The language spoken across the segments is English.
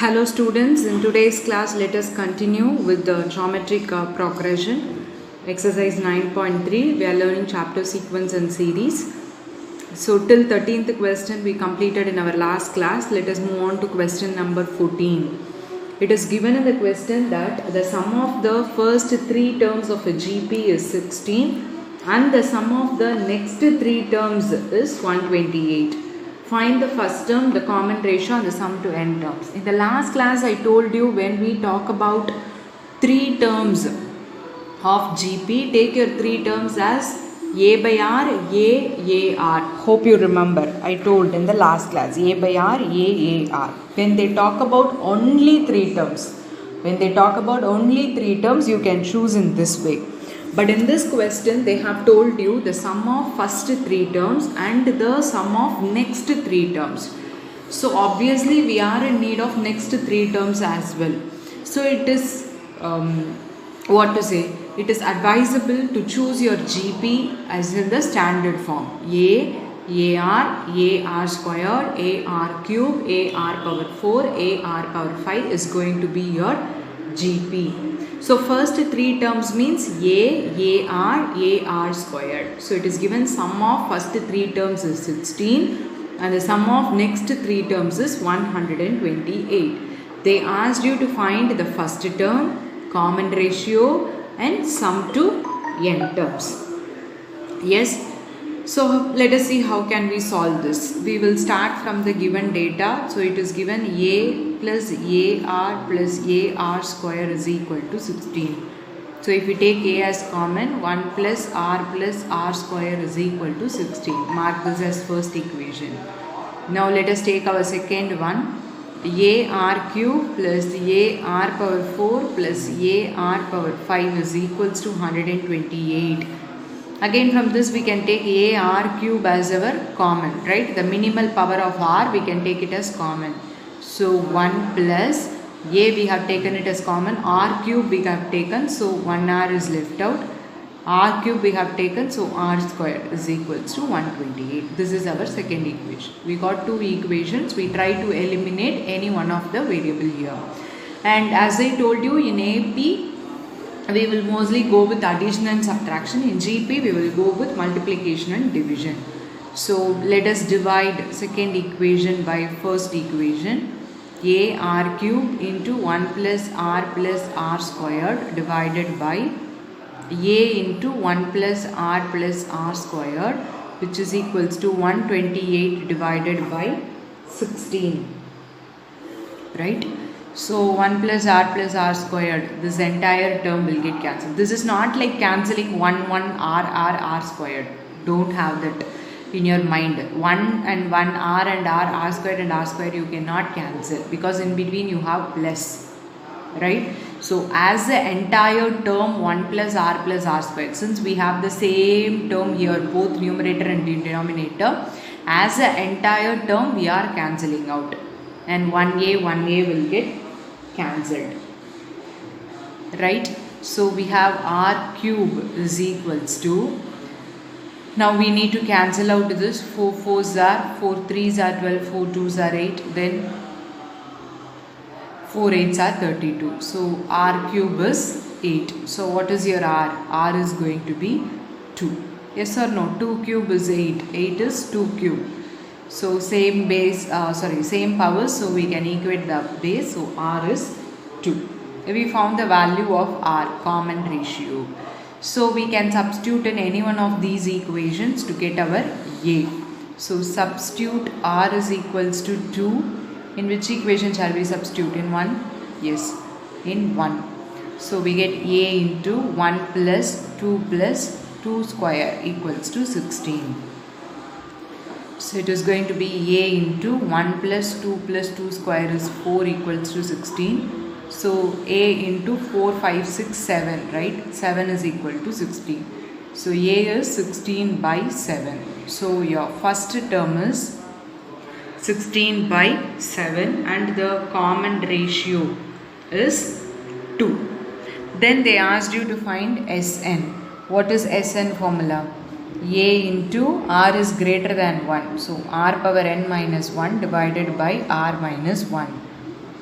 Hello students, in today's class let us continue with the geometric progression. Exercise 9.3, we are learning chapter sequence and series. So till 13th question we completed in our last class. Let us move on to question number 14. It is given in the question that the sum of the first three terms of a GP is 16 and the sum of the next three terms is 128. Find the first term, the common ratio and the sum to n terms. In the last class I told you when we talk about three terms of GP, take your three terms as A by R, A R. Hope you remember. I told in the last class A by R, A R. When they talk about only three terms, you can choose in this way. But in this question, they have told you the sum of first three terms and the sum of next three terms. So obviously, we are in need of next three terms as well. So it is, it is advisable to choose your GP as in the standard form. AR squared, AR cube, AR power 4, AR power 5 is going to be your GP. So first three terms means AR squared. So it is given sum of first three terms is 16 and the sum of next three terms is 128. They asked you to find the first term, common ratio and sum to n terms. Yes. So let us see how can we solve this. We will start from the given data. So it is given A plus AR square is equal to 16. So if we take A as common, 1 plus R square is equal to 16. Mark this as first equation. Now let us take our second one. AR cube plus AR power 4 plus AR power 5 is equals to 128. Again from this we can take AR cube as our common, right? The minimal power of R we can take it as common. So 1 plus A we have taken it as common, R cube we have taken, so 1R is left out. R cube we have taken, so R squared is equals to 128. This is our second equation. We got two equations. We try to eliminate any one of the variable here. And as I told you in AP, we will mostly go with addition and subtraction. In GP, we will go with multiplication and division. So let us divide second equation by first equation. AR cube into 1 plus R squared divided by A into 1 plus R squared, which is equals to 128 divided by 16. Right? So 1 plus R squared, this entire term will get cancelled. This is not like cancelling 1 R squared. Don't have that in your mind. 1 and 1 R squared you cannot cancel because in between you have plus. Right? So as the entire term 1 plus R squared, since we have the same term here, both numerator and denominator, as the entire term we are cancelling out. And 1A will get cancelled, right? So we have R cube is equals to, now we need to cancel out this, 4 4s are, 4 3s are 12, 4 2s are 8, then 4 8s are 32. So R cube is 8. So what is your R? R is going to be 2. Yes or no? 2 cube is 8. 8 is 2 cube. So same base, same powers, so we can equate the base, so R is 2. We found the value of R, common ratio. So we can substitute in any one of these equations to get our A. So substitute R is equals to 2. In which equation shall we substitute? In 1? Yes, in 1. So we get A into 1 plus 2 square equals to 16. So it is going to be A into 1 plus 2 square is 4 equals to 16. So A into 4, 5, 6, 7, right? 7 is equal to 16. So A is 16 by 7. So your first term is 16 by 7 and the common ratio is 2. Then they asked you to find Sn. What is Sn formula? A into R is greater than 1. So R power n minus 1 divided by R minus 1.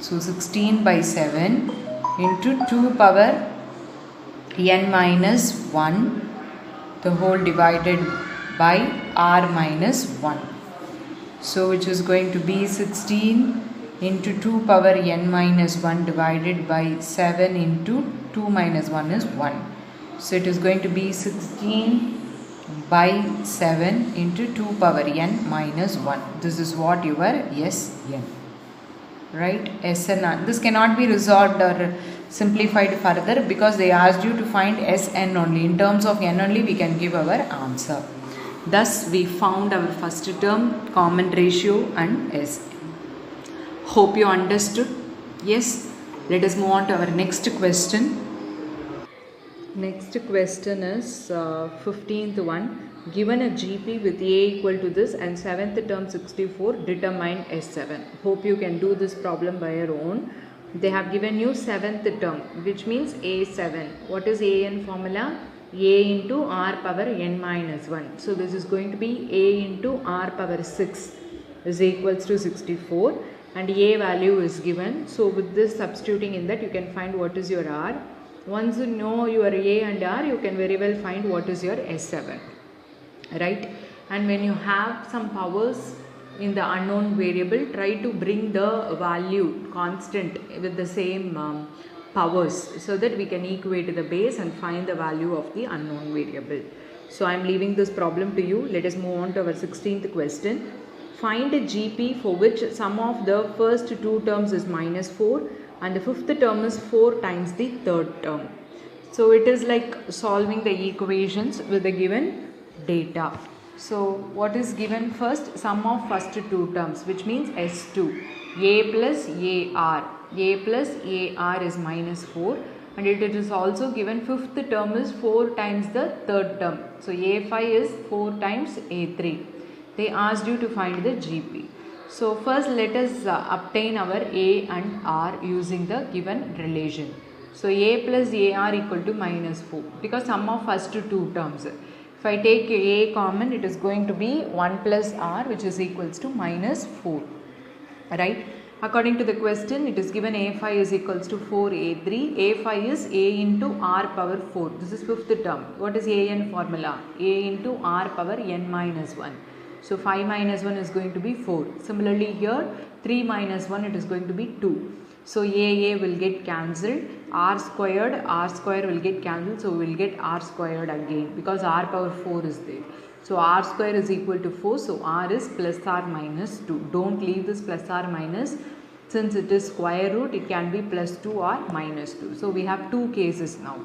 So 16 by 7 into 2 power n minus 1, the whole divided by r minus 1. So which is going to be 16 into 2 power n minus 1 divided by 7 into 2 minus 1 is 1. So it is going to be 16 by 7 into 2 power n minus 1. This is what your Sn. Right? Sn. This cannot be resolved or simplified further because they asked you to find Sn only. In terms of n only we can give our answer. Thus we found our first term, common ratio and Sn. Hope you understood. Yes. Let us move on to our next question. Next question is 15th one. Given a GP with A equal to this and 7th term 64, determine S7. Hope you can do this problem by your own. They have given you 7th term, which means A7. What is AN formula? A into R power n minus 1. So this is going to be A into R power 6 is equals to 64 and A value is given. So with this substituting in that, you can find what is your R. Once you know your A and R, you can very well find what is your S7. Right? And when you have some powers in the unknown variable, try to bring the value constant with the same powers so that we can equate the base and find the value of the unknown variable. So I am leaving this problem to you. Let us move on to our 16th question. Find a GP for which sum of the first two terms is minus 4 and the fifth term is 4 times the third term. So it is like solving the equations with the given data. So what is given first? Sum of first two terms, which means S2. A plus AR. A plus AR is minus 4 and it is also given fifth term is 4 times the third term. So A5 is 4 times A3. They asked you to find the GP. So first let us obtain our A and R using the given relation. So A plus AR equal to minus 4 because sum of first two terms. If I take A common, it is going to be 1 plus R, which is equals to minus 4. Right? According to the question, it is given A5 is equals to 4A3. A5 is A into R power 4. This is fifth term. What is AN formula? A into R power n minus 1. So 5 minus 1 is going to be 4. Similarly here, 3 minus 1, it is going to be 2. So A will get cancelled, R square will get cancelled, so we will get R squared again because R power 4 is there. So R square is equal to 4, so R is plus or minus 2. Don't leave this plus or minus. Since it is square root, it can be plus 2 or minus 2. So we have two cases now.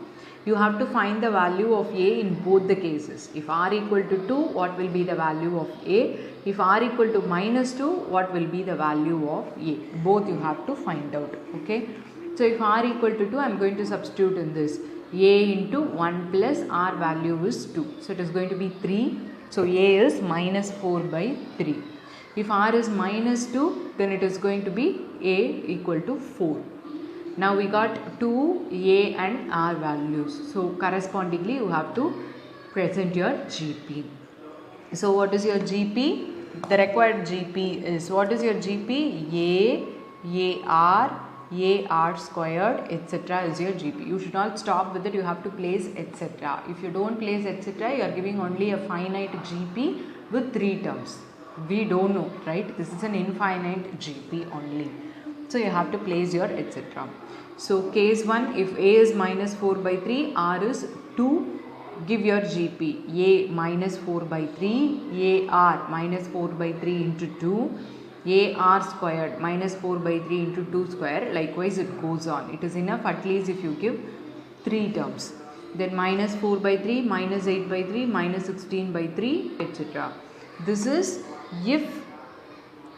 You have to find the value of A in both the cases. If R equal to 2, what will be the value of A? If R equal to minus 2, what will be the value of A? Both you have to find out. Okay. So if R equal to 2, I am going to substitute in this. A into 1 plus R value is 2. So it is going to be 3. So A is minus 4 by 3. If R is minus 2, then it is going to be A equal to 4. Now we got 2 A and R values. So correspondingly you have to present your GP. So what is your GP? The required GP is, what is your GP? AR squared, etc. is your GP. You should not stop with it. You have to place etc. If you don't place etc., you are giving only a finite GP with 3 terms. We don't know, right? This is an infinite GP only. So you have to place your etc. So case 1, if A is minus 4 by 3, R is 2, give your GP. A minus 4 by 3, AR minus 4 by 3 into 2, AR squared minus 4 by 3 into 2 square. Likewise it goes on. It is enough at least if you give 3 terms. Then minus 4 by 3, minus 8 by 3, minus 16 by 3, etc. This is if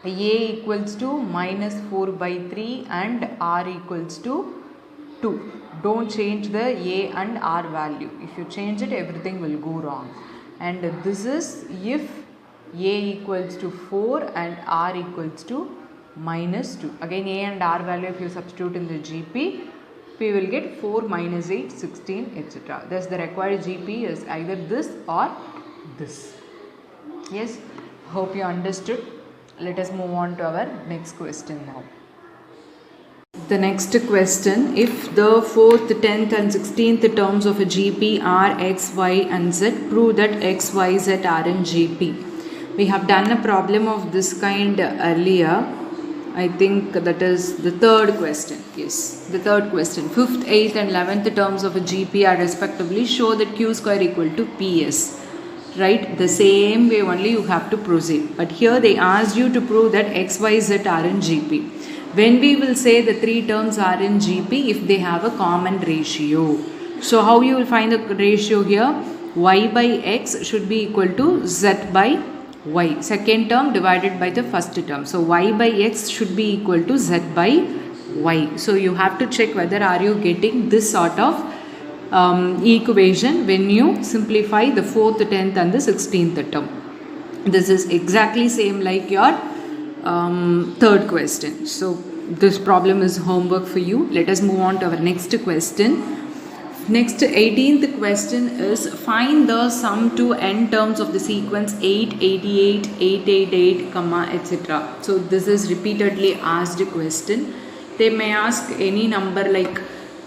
A equals to minus 4 by 3 and R equals to 2. Don't change the A and R value. If you change it, everything will go wrong. And this is if A equals to 4 and R equals to minus 2. Again A and R value if you substitute in the GP, we will get 4 minus 8, 16, etc. Thus the required GP is either this or this. Yes, hope you understood. Let us move on to our next question now. The next question, if the 4th, 10th and 16th terms of a GP are X, Y and Z, prove that X, Y, Z are in GP. We have done a problem of this kind earlier. I think that is the third question. Yes, the third question. 5th, 8th and 11th terms of a GP are respectively show that Q square equal to PS. Right? The same way only you have to proceed. But here they asked you to prove that X, Y, Z are in GP. When we will say the three terms are in GP if they have a common ratio. So how you will find the ratio here? Y by X should be equal to Z by Y. Second term divided by the first term. So Y by X should be equal to Z by Y. So you have to check whether are you getting this sort of equation when you simplify the 4th, 10th and the 16th term. This is exactly same like your third question. So this problem is homework for you. Let us move on to our next question. Next 18th question is find the sum to n terms of the sequence 888, 888, etc. So this is repeatedly asked question. They may ask any number like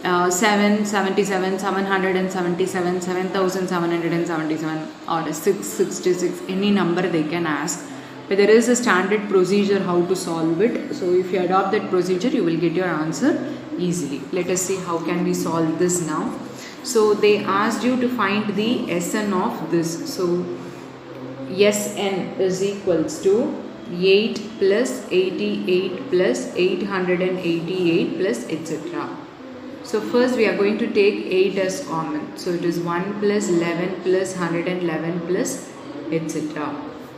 777, 777, 7777 or 666, any number they can ask. But there is a standard procedure how to solve it. So if you adopt that procedure, you will get your answer easily. Let us see how can we solve this now. So they asked you to find the Sn of this. So Sn is equals to 8 plus 88 plus 888 plus etc. So first we are going to take 8 as common. So it is 1 plus 11 plus 111 plus etc.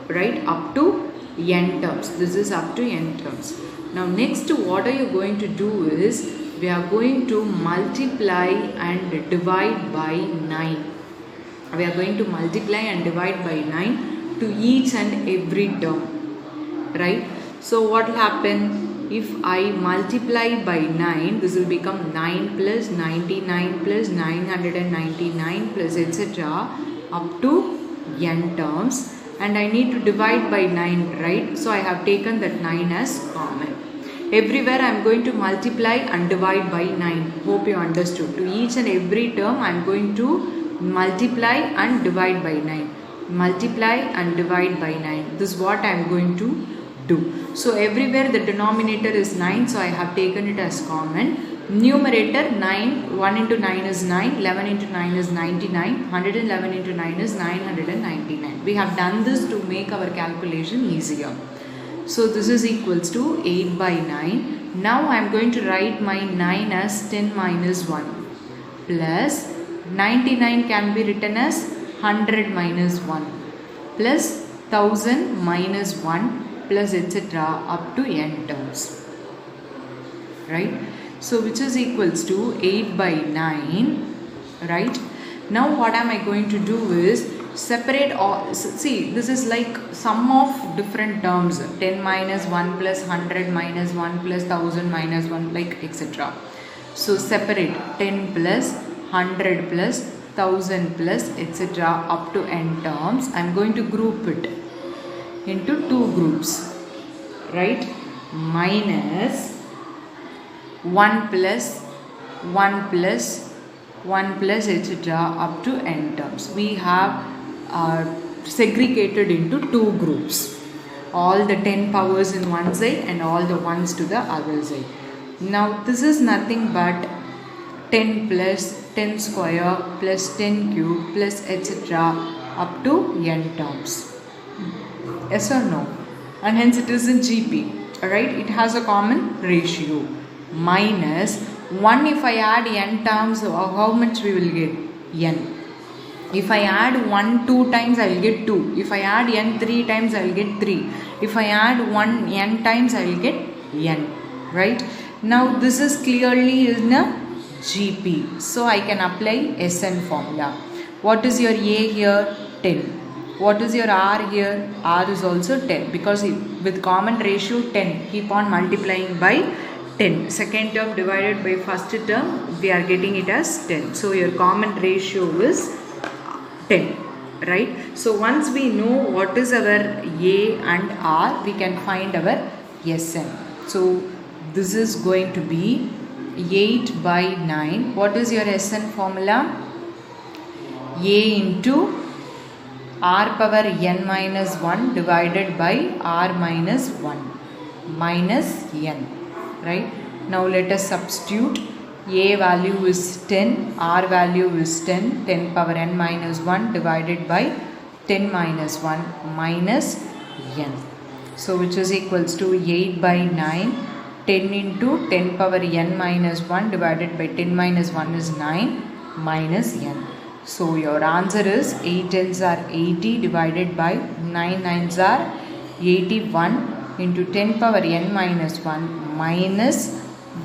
Right, up to n terms. This is up to n terms. Now next what are you going to do is we are going to multiply and divide by 9. We are going to multiply and divide by 9 to each and every term. Right. So what will happen? If I multiply by 9, this will become 9 plus 99 plus 999 plus etc. up to n terms. And I need to divide by 9, right? So I have taken that 9 as common. Everywhere I am going to multiply and divide by 9. Hope you understood. To each and every term I am going to multiply and divide by 9. Multiply and divide by 9. This is what I am going to do. So everywhere the denominator is 9. So I have taken it as common. Numerator 9, 1 into 9 is 9, 11 into 9 is 99, 111 into 9 is 999. We have done this to make our calculation easier. So this is equals to 8 by 9. Now I am going to write my 9 as 10 minus 1 plus 99 can be written as 100 minus 1 plus 1000 minus 1 plus etc. up to n terms. Right? So which is equals to 8 by 9, right? Now what am I going to do is separate all, see this is like sum of different terms, 10 minus 1 plus 100 minus 1 plus 1000 minus 1 like etc. So separate 10 plus 100 plus 1000 plus etc. up to n terms. I am going to group it into two groups, right? Minus 1 plus 1 plus 1 plus etc. up to n terms. We have segregated into two groups. All the 10 powers in one side and all the ones to the other side. Now this is nothing but 10 plus 10 square plus 10 cube plus etc. up to n terms. Yes or no? And hence it is in GP. Alright, it has a common ratio. Minus 1 if I add n terms, how much we will get? N. If I add 1 2 times, I will get 2. If I add n 3 times, I will get 3. If I add 1 n times, I will get n. Right? Now this is clearly in a GP. So I can apply Sn formula. What is your A here? 10. What is your R here? R is also 10 because with common ratio 10. Keep on multiplying by 10. Second term divided by first term, we are getting it as 10. So your common ratio is 10, right? So once we know what is our A and R, we can find our Sn. So this is going to be 8 by 9. What is your SN formula? A into r power n minus 1 divided by r minus 1 minus n, right? Now let us substitute. A value is 10, r value is 10, 10 power n minus 1 divided by 10 minus 1 minus n. So which is equals to 8 by 9, 10 into 10 power n minus 1 divided by 10 minus 1 is 9 minus n. So your answer is 8 tens are 80 divided by 9 nines are 81 into 10 power n minus 1 minus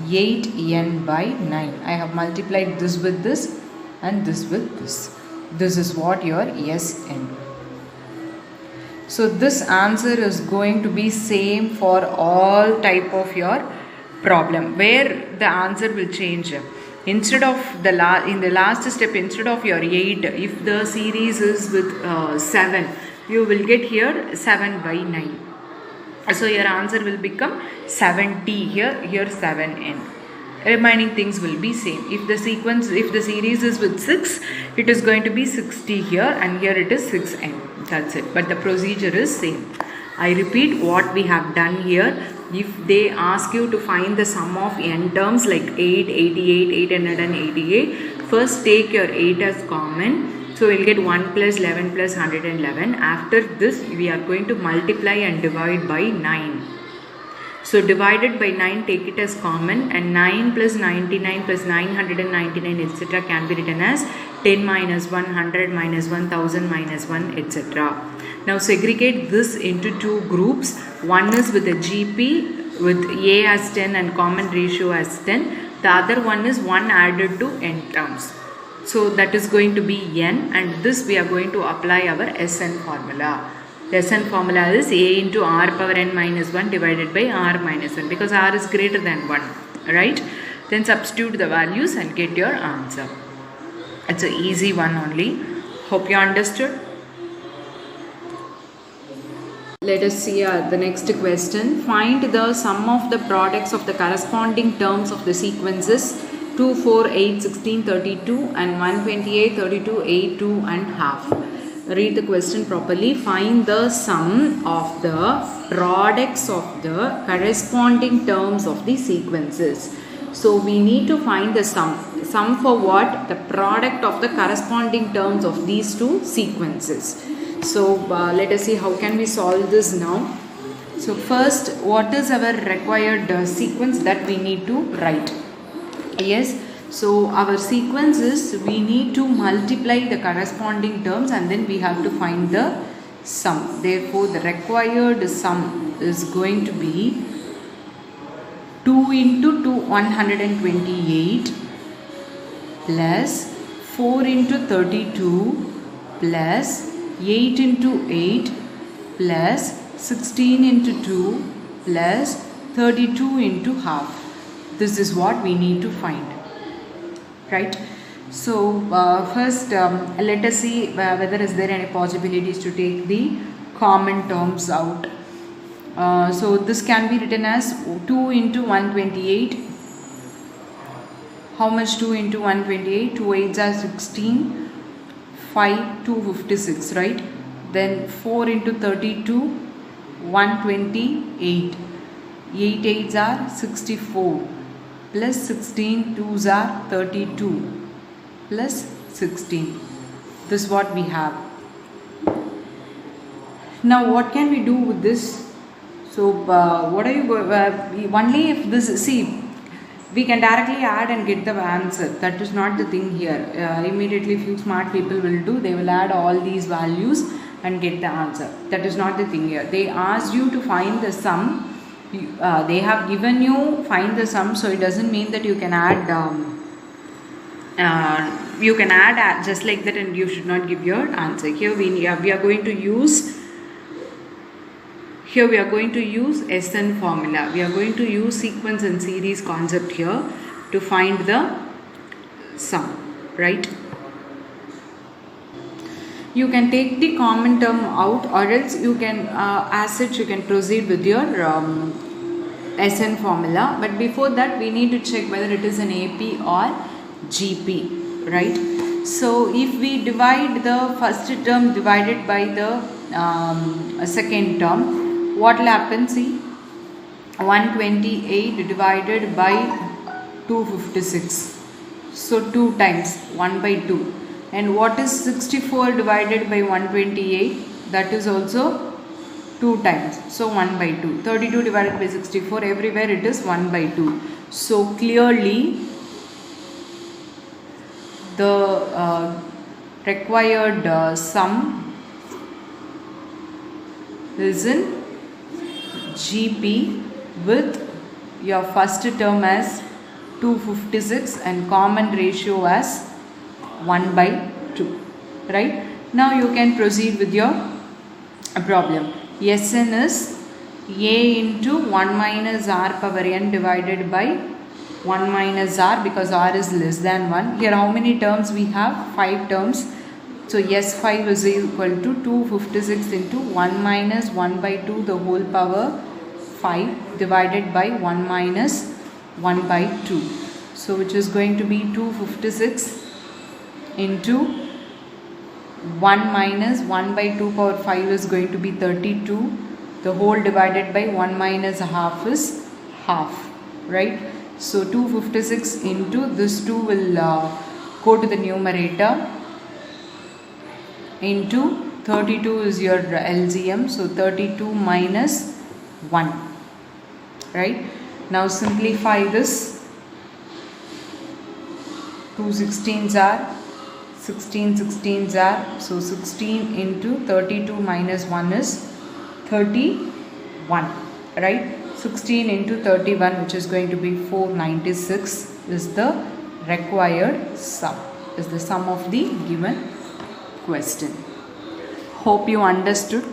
8n by 9. I have multiplied this with this and this with this. This is what your SN. So this answer is going to be same for all type of your problem, where the answer will change. Instead of in the last step, instead of your 8, if the series is with 7, you will get here 7 by 9. So your answer will become 7t here 7n. Remaining things will be same. If the series is with 6, it is going to be 6t here, and here it is 6n. That's it. But the procedure is same. I repeat what we have done here. If they ask you to find the sum of n terms like 8, 88, 888, first take your 8 as common. So we'll get 1 plus 11 plus 111. After this, we are going to multiply and divide by 9. So divided by 9, take it as common, and 9 plus 99 plus 999 etc. can be written as 10 minus 100 minus 1000 minus 1 etc. Now segregate this into two groups. One is with a GP with A as 10 and common ratio as 10. The other one is 1 added to n terms. So that is going to be n, and this we are going to apply our SN formula. The SN formula is A into r power n minus 1 divided by r minus 1, because r is greater than 1, right? Then substitute the values and get your answer. It's an easy one only. Hope you understood. Let us see the next question. Find the sum of the products of the corresponding terms of the sequences 2, 4, 8, 16, 32 and 128, 32, 8, 2 and half. Read the question properly. Find the sum of the products of the corresponding terms of the sequences. So we need to find the sum. Sum for what? The product of the corresponding terms of these two sequences. So let us see how can we solve this now. So first, what is our required sequence that we need to write? Yes, so our sequence is we need to multiply the corresponding terms and then we have to find the sum. Therefore, the required sum is going to be 2 into 128 plus 4 into 32 plus 8 into 8 plus 16 into 2 plus 32 into half. This is what we need to find, right? So first let us see whether is there any possibilities to take the common terms out. So this can be written as 2 into 128. How much 2 into 128? 2 8s are 16. 5 256, right? Then 4 into 32, 128. 8 8s are 64 plus 16 2s are 32 plus 16. This is what we have. Now what can we do with this? So what are you only if this, see, we can directly add and get the answer. That is not the thing here. Immediately few smart people will do, they will add all these values and get the answer. That is not the thing here. They asked you to find the sum. They have given you find the sum, so it doesn't mean that you can add just like that and you should not give your answer. Here we are going to use SN formula. We are going to use sequence and series concept here to find the sum, right? You can take the common term out, or else you can as such you can proceed with your SN formula, but before that we need to check whether it is an AP or GP, right? So if we divide the first term divided by the second term, what will happen? See, 128 divided by 256, so 2 times 1 by 2. And what is 64 divided by 128? That is also 2 times, so 1 by 2. 32 divided by 64, everywhere it is 1 by 2. So clearly the required sum is in GP with your first term as 256 and common ratio as 1 by 2, right? Now you can proceed with your problem. Sn is a into 1 minus r power n divided by 1 minus r, because r is less than 1. Here how many terms we have? 5 terms. So S5 is equal to 256 into 1 minus 1 by 2 the whole power 5 divided by 1 minus 1 by 2. So which is going to be 256 into 1 minus 1 by 2 power 5 is going to be 32. The whole divided by 1 minus half is half, right? So 256 into this 2 will go to the numerator, into 32 is your LCM, so 32 minus 1, right? Now simplify this. 2 16s are 16 16s are, so 16 into 32 minus 1 is 31, right? 16 into 31, which is going to be 496, is the required sum, is the sum of the given question. Hope you understood.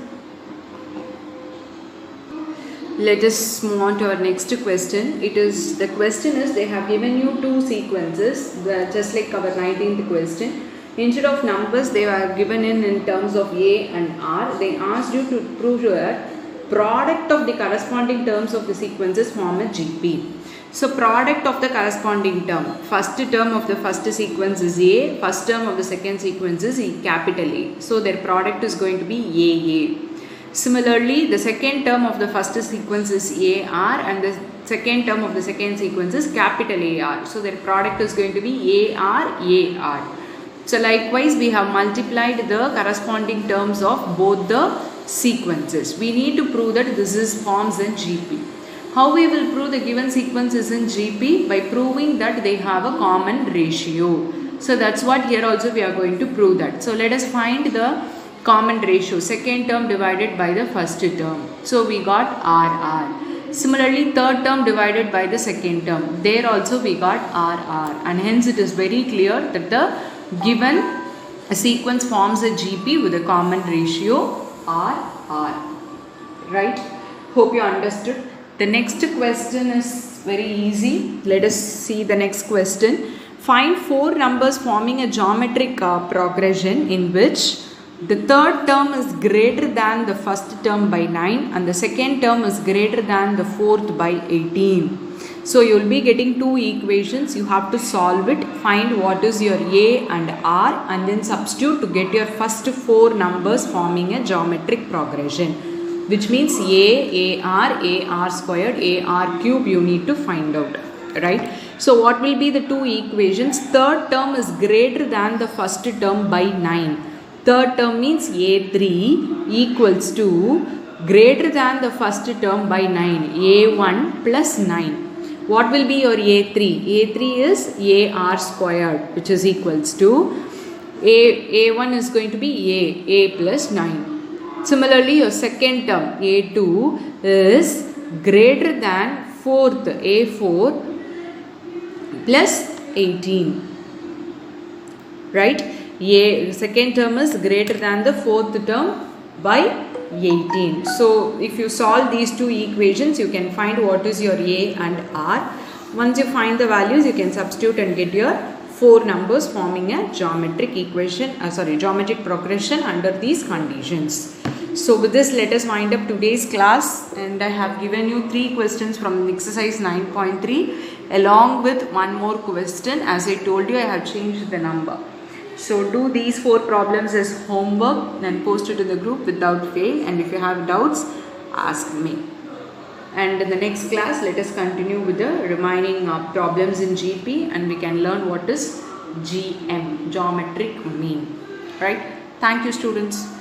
Let us move on to our next question. The question is, they have given you 2 sequences, just like our 19th question. Instead of numbers, they are given in terms of A and R. They asked you to prove that product of the corresponding terms of the sequences form a GP. So product of the corresponding term, first term of the first sequence is A, first term of the second sequence is capital A. So their product is going to be AA. Similarly, the second term of the first sequence is AR and the second term of the second sequence is capital AR. So their product is going to be AR, AR. So likewise, we have multiplied the corresponding terms of both the sequences. We need to prove that this is forms in GP. How we will prove the given sequence is in GP? By proving that they have a common ratio. So that's what here also we are going to prove that. So let us find the common ratio, second term divided by the first term. So we got RR. Similarly, third term divided by the second term. There also we got RR. And hence it is very clear that the given sequence forms a GP with a common ratio RR. Right? Hope you understood. The next question is very easy. Let us see the next question. Find 4 numbers forming a geometric progression in which the third term is greater than the first term by 9 and the second term is greater than the fourth by 18. So you will be getting 2 equations. You have to solve it. Find what is your A and R and then substitute to get your first 4 numbers forming a geometric progression. Which means A, AR, AR squared, AR cube you need to find out. Right? So what will be the 2 equations? Third term is greater than the first term by 9. Third term means A3 equals to greater than the first term by 9. A1 plus 9. What will be your A3? A3 is AR squared, which is equals to A1 is going to be A plus 9. Similarly, your second term A2 is greater than fourth A4 plus 18. Right? Second term is greater than the fourth term by 18. So if you solve these 2 equations, you can find what is your A and R. Once you find the values, you can substitute and get your 4 numbers forming a geometric equation, geometric progression under these conditions. So with this, let us wind up today's class, and I have given you 3 questions from exercise 9.3 along with one more question. As I told you, I have changed the number. So do these 4 problems as homework and post it in the group without fail, and if you have doubts, ask me. And in the next class, let us continue with the remaining problems in GP, and we can learn what is GM, geometric mean. Right? Thank you, students.